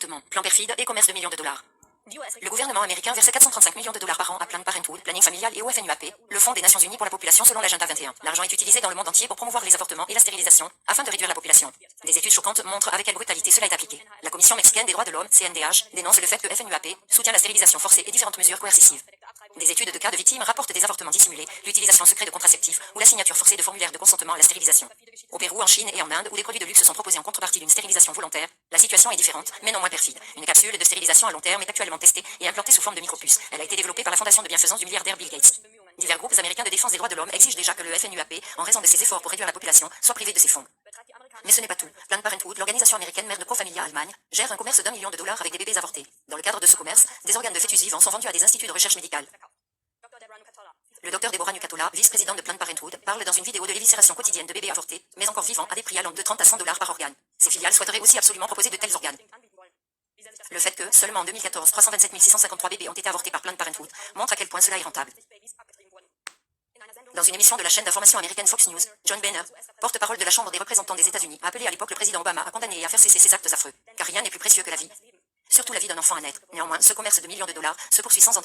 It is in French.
avortement, plan perfide et commerce de millions de dollars. Le gouvernement américain verse 435 millions de dollars par an à Planned Parenthood, Planning Familial et au FNUAP, le Fonds des Nations Unies pour la population selon l'agenda 21. L'argent est utilisé dans le monde entier pour promouvoir les avortements et la stérilisation, afin de réduire la population. Des études choquantes montrent avec quelle brutalité cela est appliqué. La Commission mexicaine des droits de l'homme, CNDH, dénonce le fait que FNUAP soutient la stérilisation forcée et différentes mesures coercitives. Des études de cas de victimes rapportent des avortements dissimulés, l'utilisation secrète de contraceptifs ou la signature forcée de formulaires de consentement à la stérilisation. Au Pérou, en Chine et en Inde, où des produits de luxe sont proposés en contrepartie d'une stérilisation volontaire, la situation est différente, mais non moins perfide. Une capsule de stérilisation à long terme est actuellement testée et implantée sous forme de micropuce. Elle a été développée par la fondation de bienfaisance du milliardaire Bill Gates. Divers groupes américains de défense des droits de l'homme exigent déjà que le FNUAP, en raison de ses efforts pour réduire la population, soit privé de ses fonds. Mais ce n'est pas tout. Planned Parenthood, l'organisation américaine mère de Pro-Familia Allemagne, gère un commerce d'1 million de dollars avec des bébés avortés. Dans le cadre de ce commerce, des organes de fœtus vivants sont vendus à des instituts de recherche médicale. Le docteur Deborah Nucatola, vice-présidente de Planned Parenthood, parle dans une vidéo de l'éviscération quotidienne de bébés avortés, mais encore vivants, à des prix allant de 30 à 100 dollars par organe. Ces filiales souhaiteraient aussi absolument proposer de tels organes. Le fait que, seulement en 2014, 327 653 bébés ont été avortés par Planned Parenthood, montre à quel point cela est rentable. Dans une émission de la chaîne d'information américaine Fox News, John Boehner, porte-parole de la Chambre des représentants des États-Unis, a appelé à l'époque le président Obama à condamner et à faire cesser ces actes affreux, car rien n'est plus précieux que la vie. Surtout la vie d'un enfant à naître. Néanmoins, ce commerce de millions de dollars se poursuit sans entrave.